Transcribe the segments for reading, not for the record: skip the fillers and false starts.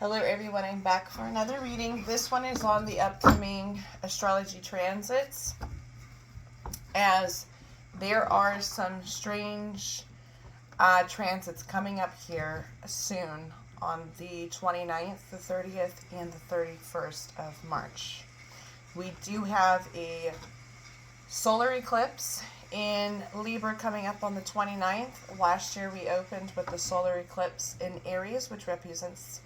Hello everyone, I'm back for another reading. This one is on the upcoming astrology transits, as there are some strange transits coming up here soon on the 29th, the 30th, and the 31st of March. We do have a solar eclipse in Libra coming up on the 29th. Last year we opened with the solar eclipse in Aries, which represents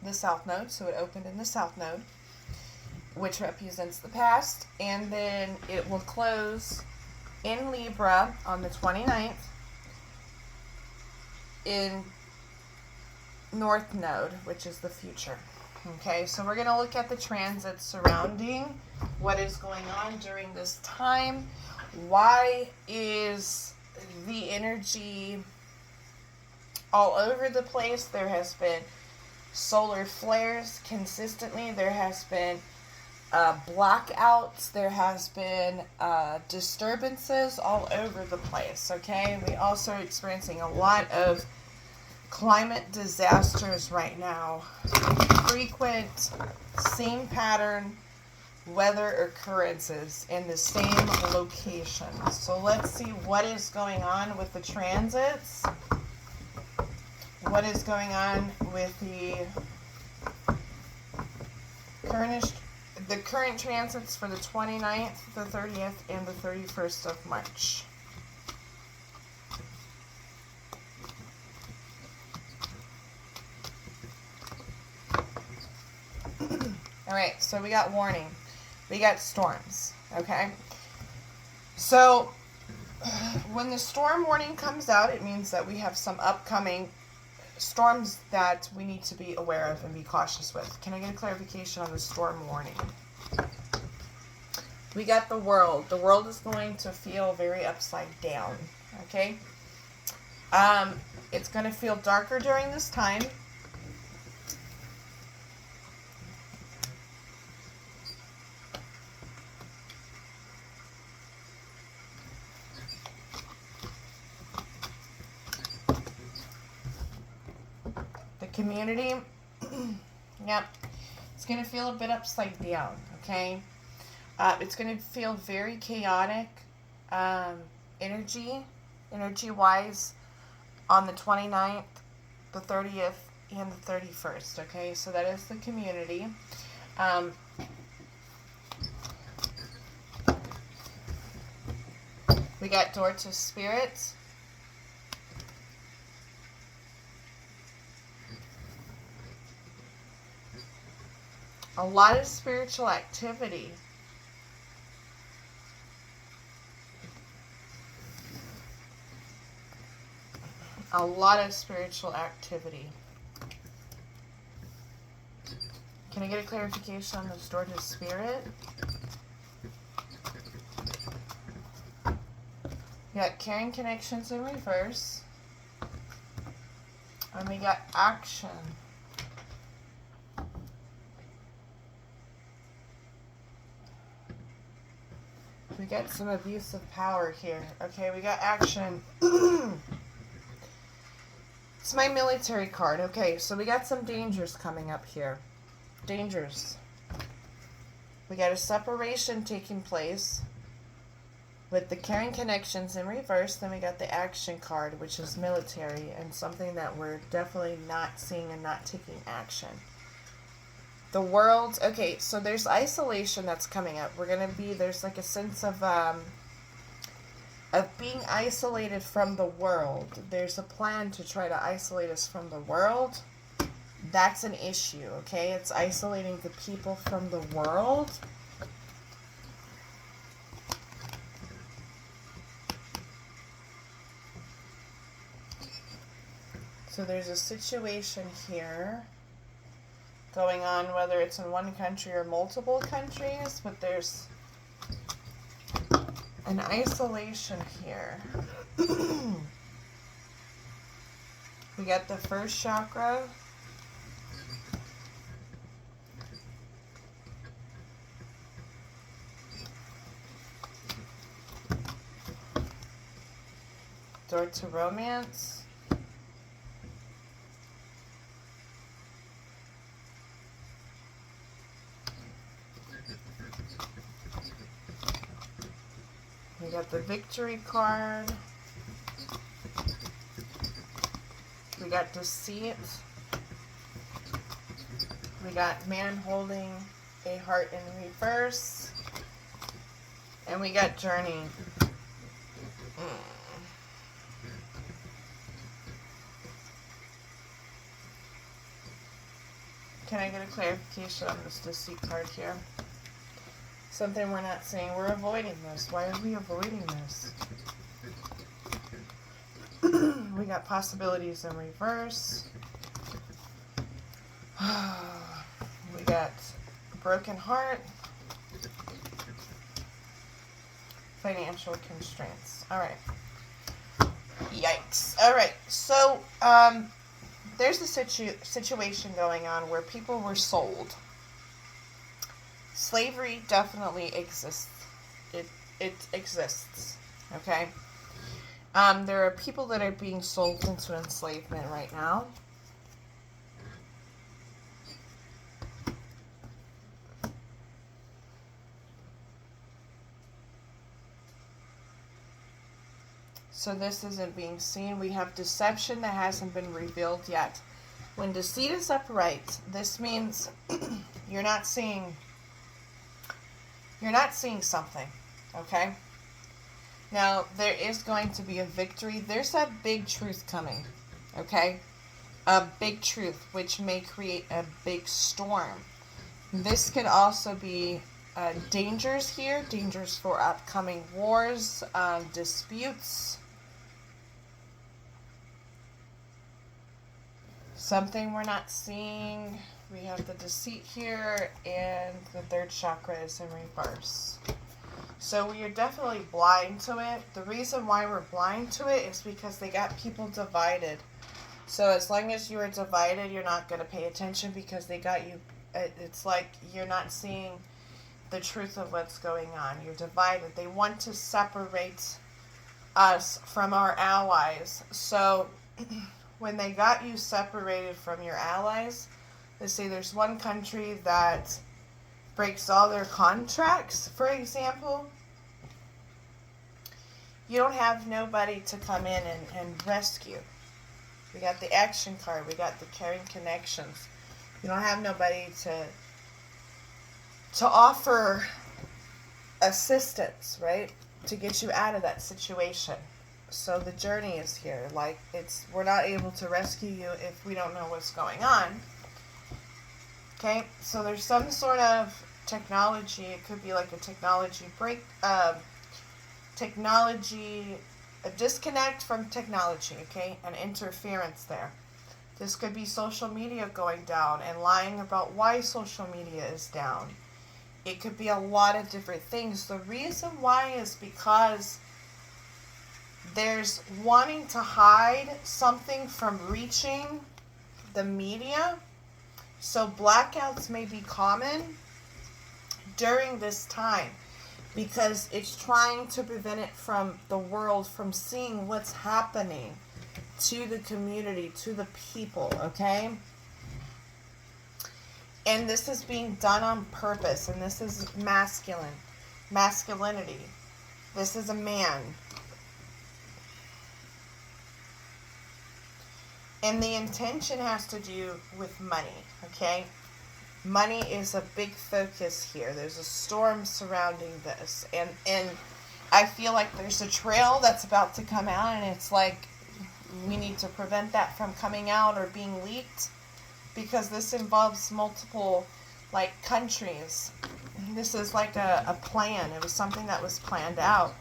the South Node, so it opened in the South Node, which represents the past, and then it will close in Libra on the 29th in North Node, which is the future. Okay, so we're going to look at the transits surrounding what is going on during this time. Why is the energy all over the place? There has been solar flares consistently. There has been blackouts. There has been disturbances all over the place. Okay, we also are experiencing a lot of climate disasters right now. Frequent, same pattern weather occurrences in the same location. So let's see what is going on with the transits. What is going on with the current transits for the 29th, the 30th, and the 31st of March. Alright, so we got warning. We got storms, okay? So when the storm warning comes out, it means that we have some upcoming storms that we need to be aware of and be cautious with. Can I get a clarification on the storm warning? We got the world. The world is going to feel very upside down, okay? It's going to feel darker during this time. Community, yep, it's going to feel a bit upside down, okay? It's going to feel very chaotic energy-wise on the 29th, the 30th, and the 31st, okay? So that is the community. We got door to spirits. A lot of spiritual activity. A lot of spiritual activity. Can I get a clarification on this door to spirit? We got carrying connections in reverse. And we got action. We got some abuse of power here. Okay, we got action. It's my military card. Okay, so we got some dangers coming up here. Dangers. We got a separation taking place with the carrying connections in reverse. Then we got the action card, which is military, and something that we're definitely not seeing and not taking action. The world, okay, so there's isolation that's coming up. There's like a sense of being isolated from the world. There's a plan to try to isolate us from the world. That's an issue, okay? It's isolating the people from the world. So there's a situation here going on, whether it's in one country or multiple countries, but there's an isolation here. We got the first chakra. Door to romance. got the victory card. We got deceit. We got man holding a heart in reverse. And we got journey. Can I get a clarification on this deceit card here? Something we're not saying. We're avoiding this. Why are we avoiding this? We got possibilities in reverse. We got broken heart. Financial constraints. All right. Yikes. All right. So, there's a situation going on where people were sold. Slavery definitely exists. It exists. Okay? There are people that are being sold into enslavement right now. So this isn't being seen. We have deception that hasn't been revealed yet. When deceit is upright, this means you're not seeing something, okay? Now, there is going to be a victory. There's that big truth coming, okay? A big truth, which may create a big storm. This could also be dangers here, dangers for upcoming wars, disputes. Something we're not seeing. We have the deceit here, and the third chakra is in reverse. So we are definitely blind to it. The reason why we're blind to it is because they got people divided. So as long as you are divided, you're not going to pay attention because they got you. It's like you're not seeing the truth of what's going on. You're divided. They want to separate us from our allies. So when they got you separated from your allies, let's say there's one country that breaks all their contracts, for example, you don't have nobody to come in and rescue. We got the action card. We got the caring connections. You don't have nobody to offer assistance, right? To get you out of that situation. So the journey is here. Like, we're not able to rescue you if we don't know what's going on. Okay, so there's some sort of technology. It could be like a technology break, a disconnect from technology, okay? An interference there. This could be social media going down and lying about why social media is down. It could be a lot of different things. The reason why is because there's wanting to hide something from reaching the media. So blackouts may be common during this time because it's trying to prevent it from the world from seeing what's happening to the community, to the people, okay? And this is being done on purpose, and this is masculinity. This is a man. And the intention has to do with money, okay? Money is a big focus here. There's a storm surrounding this. And I feel like there's a trail that's about to come out, and it's like we need to prevent that from coming out or being leaked because this involves multiple, like, countries. This is like a plan. It was something that was planned out.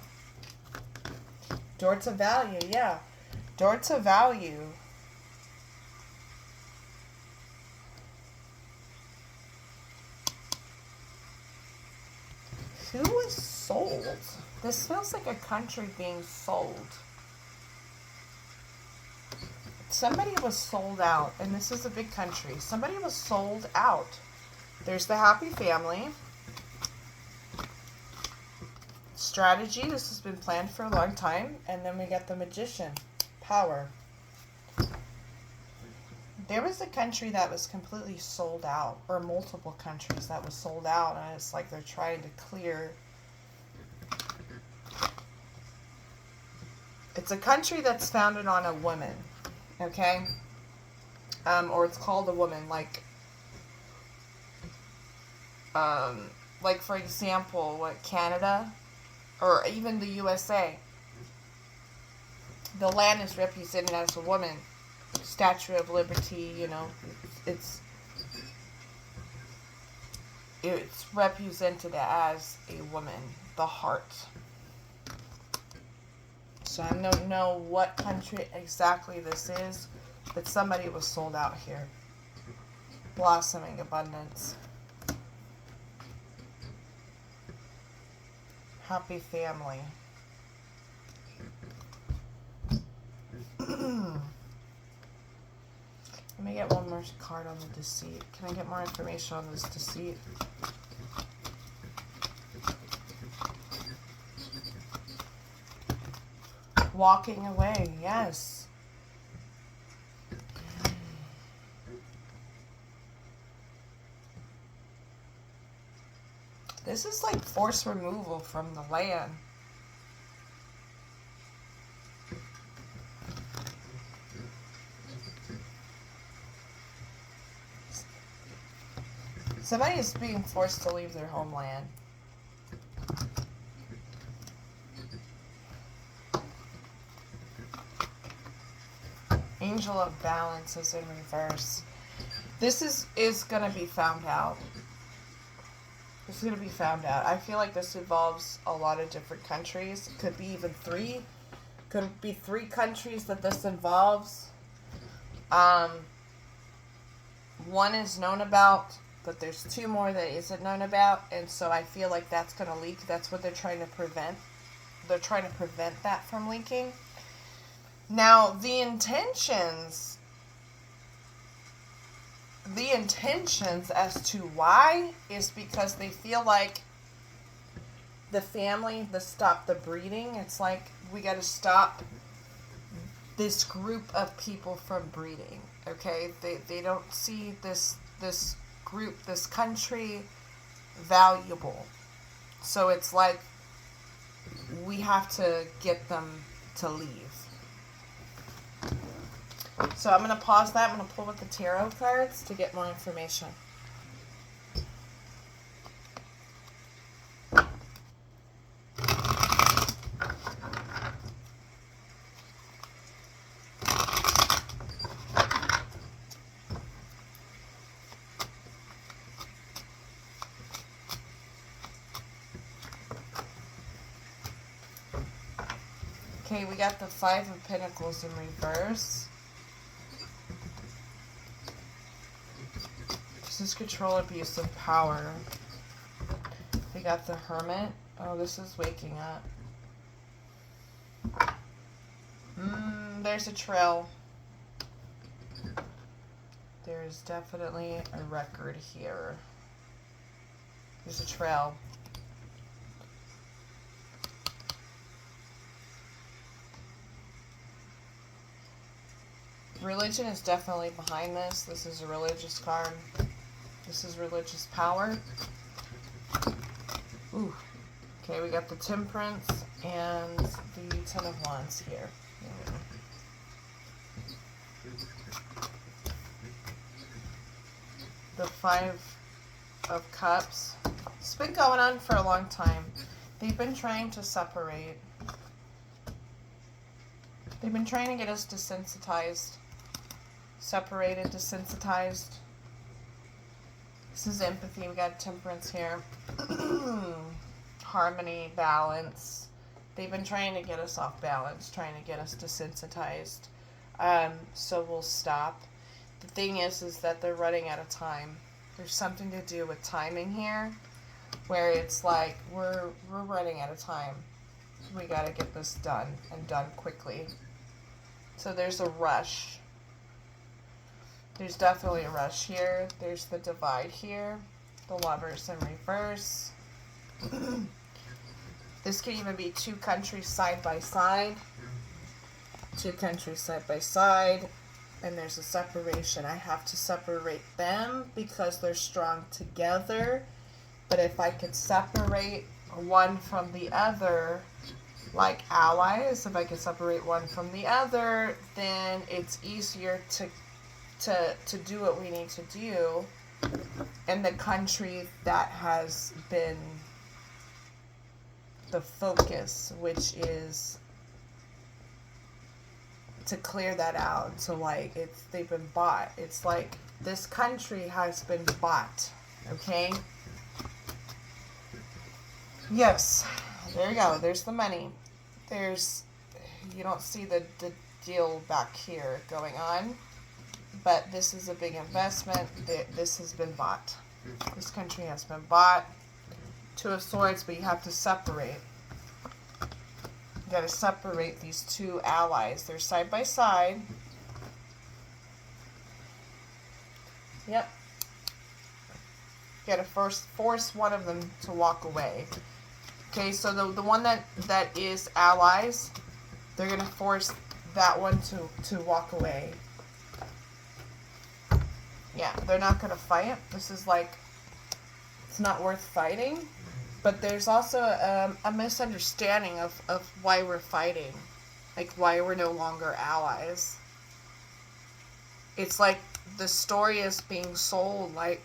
Door to value, yeah. Door to value. Who was sold? This feels like a country being sold. Somebody was sold out, and this is a big country. Somebody was sold out. There's the happy family. Strategy, this has been planned for a long time. And then we got the magician. Power. There was a country that was completely sold out, or multiple countries that was sold out, and it's like they're trying to clear It's a country that's founded on a woman, okay? Or it's called a woman, like for example, what, Canada, or even the USA. The land is represented as a woman. Statue of Liberty, you know, it's represented as a woman, the heart. So I don't know what country exactly this is, but somebody was sold out here. Blossoming abundance. Happy family. Let me get one more card on the deceit. Can I get more information on this deceit? Walking away, yes. This is like forced removal from the land. Somebody is being forced to leave their homeland. Angel of Balance is in reverse. This is going to be found out. This is going to be found out. I feel like this involves a lot of different countries. Could be even 3. Could be 3 countries that this involves. One is known about, but there's 2 more that isn't known about, and so I feel like that's going to leak. That's what they're trying to prevent. They're trying to prevent that from leaking. Now, the intentions as to why is because they feel like the family, stop the breeding. It's like, we got to stop this group of people from breeding, okay? They don't see this group, this country, valuable. So it's like, we have to get them to leave. So I'm going to pause that. I'm going to pull with the tarot cards to get more information. Okay, we got the 5 of Pentacles in reverse. This is control, abuse of power. We got the Hermit. Oh, this is waking up. There's a trail. There's definitely a record here. There's a trail. Religion is definitely behind this. This is a religious card. This is religious power. Ooh. Okay, we got the Temperance and the 10 of Wands here. The 5 of Cups. It's been going on for a long time. They've been trying to separate. They've been trying to get us desensitized. Separated, desensitized. This is empathy. We got Temperance here. Harmony, balance. They've been trying to get us off balance, trying to get us desensitized. So we'll stop. The thing is that they're running out of time. There's something to do with timing here, where it's like we're running out of time. We got to get this done and done quickly. So there's a rush. There's definitely a rush here. There's the divide here. The Lovers in reverse. This could even be 2 countries side by side. 2 countries side by side. And there's a separation. I have to separate them because they're strong together. But if I could separate one from the other, like allies, if I can separate one from the other, then it's easier to do what we need to do in the country that has been the focus, which is to clear that out. So like they've been bought. It's like this country has been bought. Okay? Yes. There you go. There's the money. You don't see the deal back here going on, but this is a big investment. This has been bought. This country has been bought. Two of Swords, but you have to separate. You got to separate these two allies. They're side by side. Yep. You got to force one of them to walk away. Okay, so the one that is allies, they're going to force that one to walk away. Yeah, they're not going to fight. This is like, it's not worth fighting. But there's also a misunderstanding of why we're fighting. Like, why we're no longer allies. It's like the story is being sold like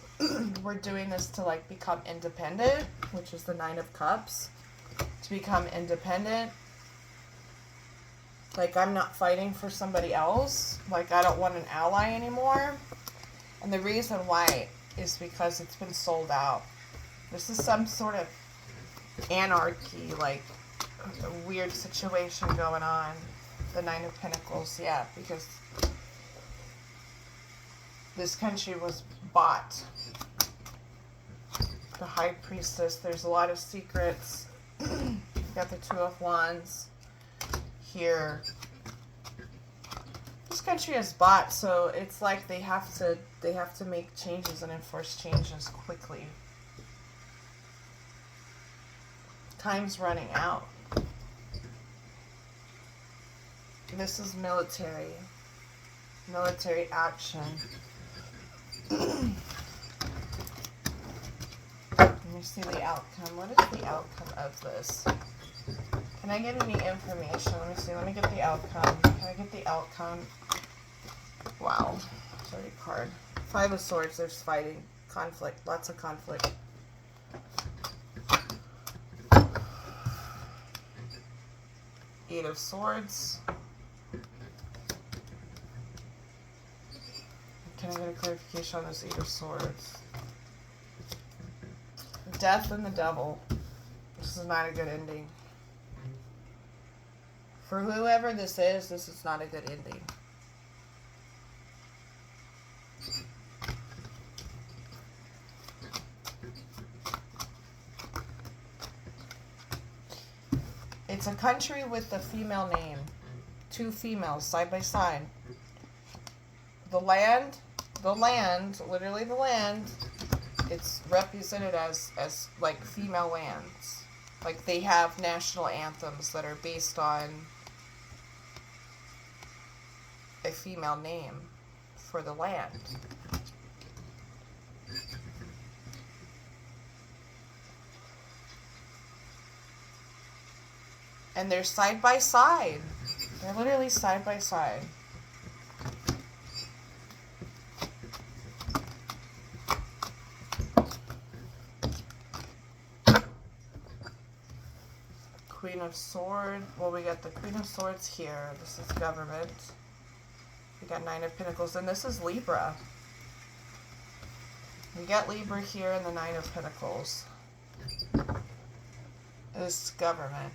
we're doing this to like become independent, which is the Nine of Cups. To become independent. Like, I'm not fighting for somebody else. Like, I don't want an ally anymore. And the reason why is because it's been sold out. This is some sort of anarchy, like a weird situation going on. The Nine of Pentacles, yeah, because this country was bought. The High Priestess, there's a lot of secrets. Got the Two of Wands here. This country is bought, so it's like they have to make changes and enforce changes quickly. Time's running out. This is military action. Let me see the outcome. What is the outcome of this? Can I get any information? Let me see. Let me get the outcome. Can I get the outcome? Wow. Sorry, card. Five of Swords. There's fighting. Conflict. Lots of conflict. Eight of Swords. Can I get a clarification on this Eight of Swords? Death and the Devil. This is not a good ending. For whoever this is not a good ending. It's a country with a female name. Two females side by side. The land, literally the land, it's represented as like female lands. Like they have national anthems that are based on a female name for the land. And they're side by side. They're literally side by side. Queen of Swords. Well, we got the Queen of Swords here. This is government. We got Nine of Pentacles. And this is Libra. We got Libra here and the Nine of Pentacles. This is government.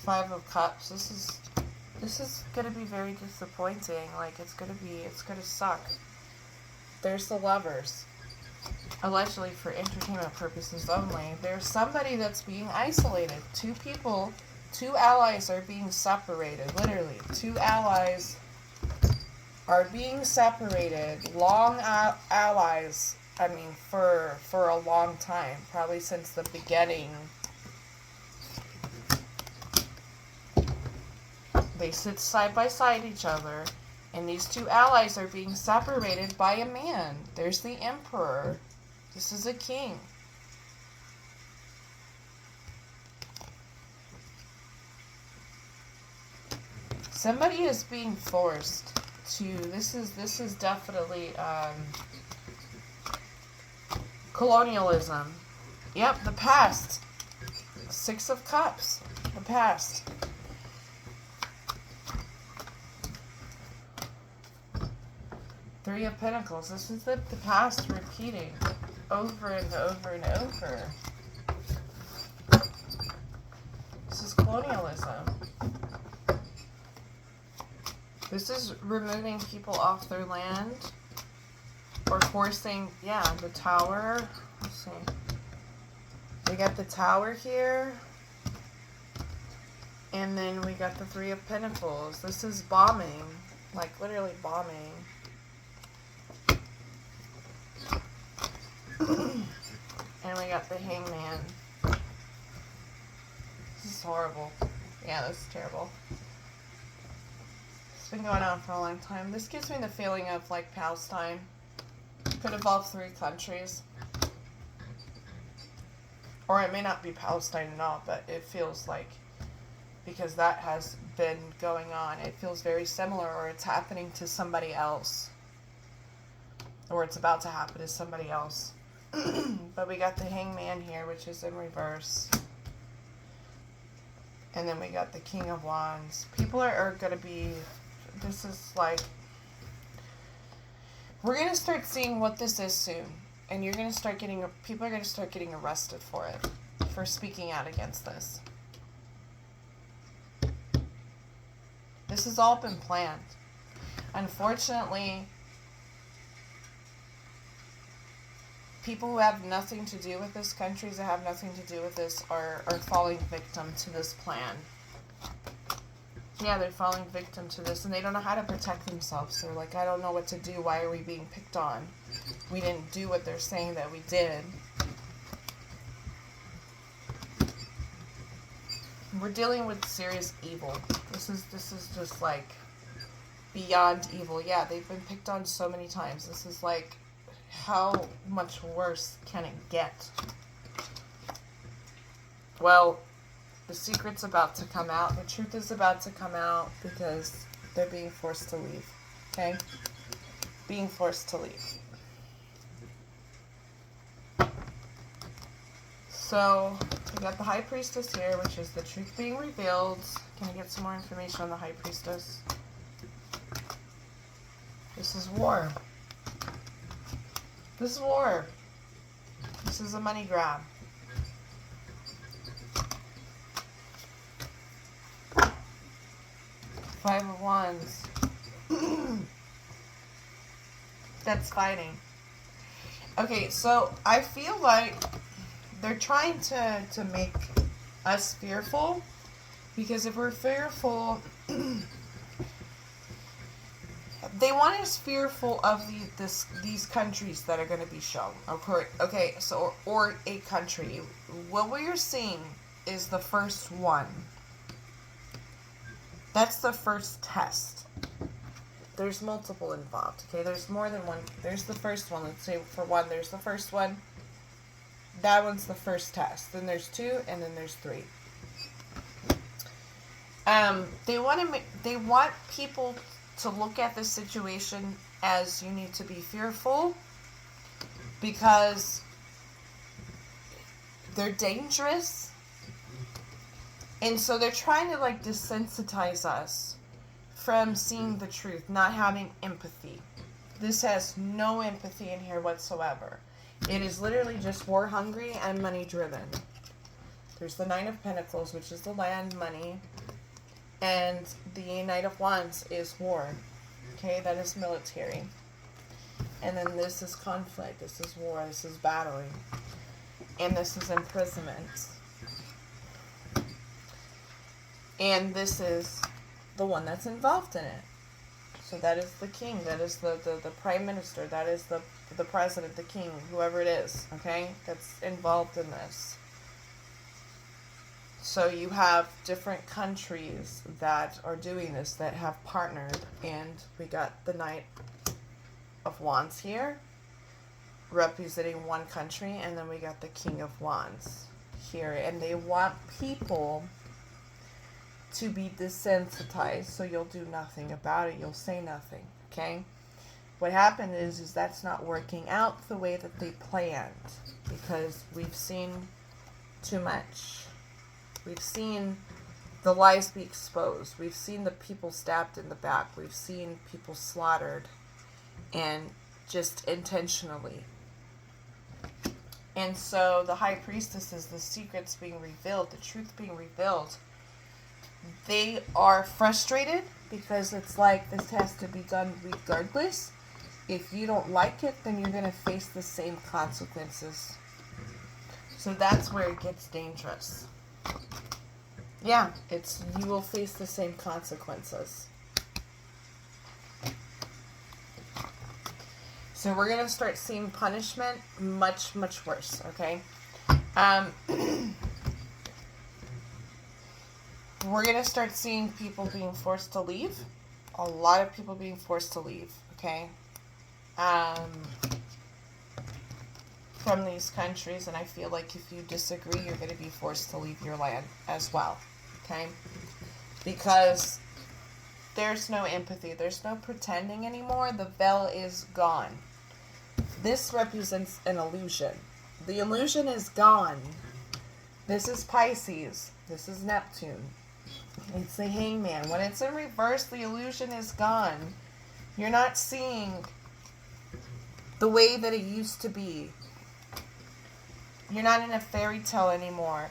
Five of Cups. This is gonna be very disappointing. Like it's gonna suck. There's the Lovers. Allegedly for entertainment purposes only. There's somebody that's being isolated. Two people, two allies are being separated. Literally, two allies are being separated. Long allies. I mean, for a long time, probably since the beginning They sit side by side each other, and these two allies are being separated by a man. There's the emperor. This is a king. Somebody is being forced to, this is definitely colonialism. Yep, the past. Six of Cups. The past. Three of Pentacles. This is the past repeating over and over and over. This is colonialism. This is removing people off their land. Or forcing, yeah, the Tower. Let's see. We got the Tower here. And then we got the Three of Pentacles. This is bombing. Like, literally bombing. And we got the Hangman. This is horrible. Yeah, this is terrible. It's been going on for a long time. This gives me the feeling of, like, Palestine. Could involve 3 countries. Or it may not be Palestine at all, but it feels like, because that has been going on, it feels very similar, or it's happening to somebody else. Or it's about to happen to somebody else. But we got the Hangman here, which is in reverse. And then we got the King of Wands. People are going to be, this is like, we're going to start seeing what this is soon. And you're going to start getting, people are going to start getting arrested for it. For speaking out against this. This has all been planned. Unfortunately, people who have nothing to do with this, countries that have nothing to do with this, are falling victim to this plan. Yeah, they're falling victim to this, and they don't know how to protect themselves. They're like, I don't know what to do. Why are we being picked on? We didn't do what they're saying that we did. We're dealing with serious evil. This is just like beyond evil. Yeah, they've been picked on so many times. This is like, how much worse can it get? Well, the secret's about to come out. The truth is about to come out because they're being forced to leave. Okay? Being forced to leave. So, we got the High Priestess here, which is the truth being revealed. Can I get some more information on the High Priestess? This is war. This is war. This is a money grab. Five of Wands. That's fighting. Okay, so I feel like they're trying to make us fearful, because if we're fearful, they want us fearful of these countries that are going to be shown. Okay, so or a country. What we're seeing is the first one. That's the first test. There's multiple involved. Okay, there's more than one. There's the first one. Let's say for one, there's the first one. That one's the first test. Then there's 2, and then there's 3. They want people to look at this situation as you need to be fearful, because they're dangerous, and so they're trying to like desensitize us from seeing the truth, not having empathy. This has no empathy in here whatsoever. It is literally just war hungry and money driven. There's the Nine of Pentacles, which is the land, money. And the Knight of Wands is war. Okay, that is military. And then this is conflict. This is war. This is battling. And this is imprisonment. And this is the one that's involved in it. So that is the king. That is the prime minister. That is the president, the king, whoever it is. Okay? That's involved in this. So you have different countries that are doing this, that have partnered, and we got the Knight of Wands here representing one country, and then we got the King of Wands here, and they want people to be desensitized, so you'll do nothing about it, you'll say nothing, okay? What happened is that's not working out the way that they planned, because we've seen too much. We've seen the lies be exposed. We've seen the people stabbed in the back. We've seen people slaughtered, and just intentionally. And so the High Priestess is the secrets being revealed, the truth being revealed. They are frustrated because it's like this has to be done regardless. If you don't like it, then you're going to face the same consequences. So that's where it gets dangerous. Yeah, you will face the same consequences. So we're going to start seeing punishment much, much worse, okay? We're going to start seeing people being forced to leave. A lot of people being forced to leave, okay? From these countries, and I feel like if you disagree, you're going to be forced to leave your land as well, okay? Because there's no empathy. There's no pretending anymore. The veil is gone. This represents an illusion. The illusion is gone. This is Pisces. This is Neptune. It's the Hangman. When it's in reverse, the illusion is gone. You're not seeing the way that it used to be. You're not in a fairy tale anymore.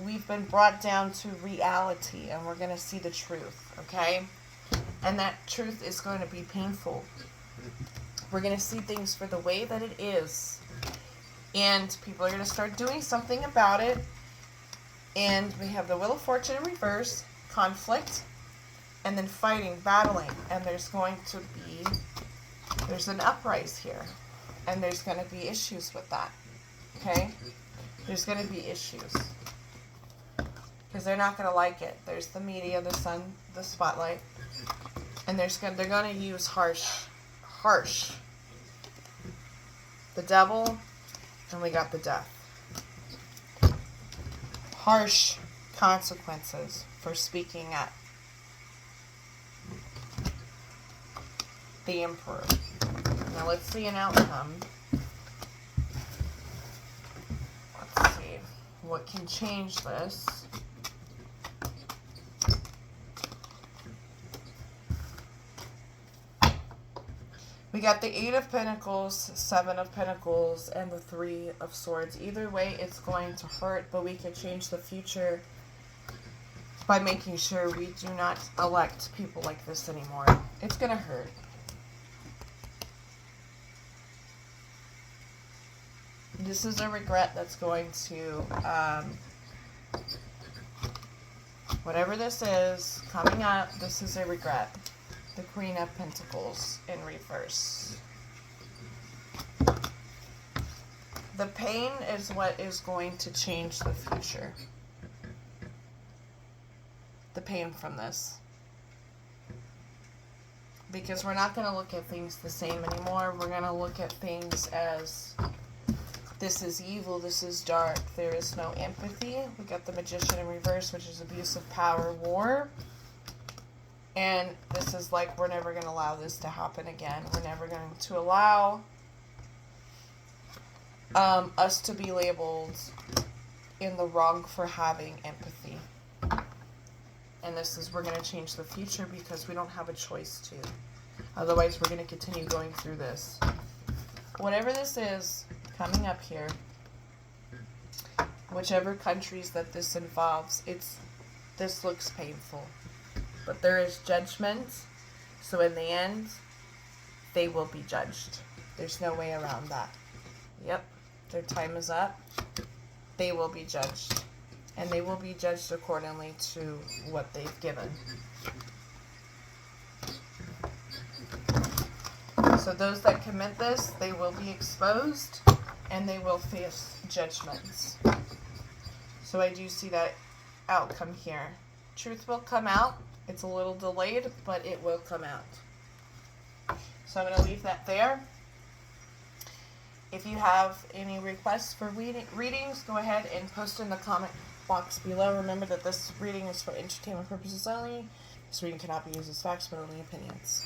We've been brought down to reality, and we're going to see the truth, okay? And that truth is going to be painful. We're going to see things for the way that it is. And people are going to start doing something about it. And we have the Wheel of Fortune in reverse, conflict, and then fighting, battling. And there's an uprise here. And there's going to be issues with that. Okay? There's going to be issues. Because they're not going to like it. There's the media, the sun, the spotlight. And they're going to use harsh. The devil, and we got the death. Harsh consequences for speaking up. The Emperor. Now let's see an outcome. Let's see what can change this. We got the 8 of Pentacles, 7 of Pentacles, and the 3 of Swords. Either way, it's going to hurt, but we can change the future by making sure we do not elect people like this anymore. It's going to hurt. This is a regret that's going to, whatever this is, coming up, this is a regret. The Queen of Pentacles in reverse. The pain is what is going to change the future. The pain from this. Because we're not going to look at things the same anymore. We're going to look at things as this is evil, this is dark. There is no empathy. We got the Magician in reverse, which is abuse of power, war. And this is like, we're never going to allow this to happen again. We're never going to allow us to be labeled in the wrong for having empathy. And this is, we're going to change the future because we don't have a choice to. Otherwise, we're going to continue going through this. Whatever this is coming up here, whichever countries that this involves, this looks painful. But there is judgment, so in the end, they will be judged. There's no way around that. Yep, their time is up. They will be judged. And they will be judged accordingly to what they've given. So those that commit this, they will be exposed, and they will face judgments. So I do see that outcome here. Truth will come out. It's a little delayed, but it will come out. So I'm going to leave that there. If you have any requests for readings, go ahead and post in the comment box below. Remember that this reading is for entertainment purposes only. This reading cannot be used as facts, but only opinions.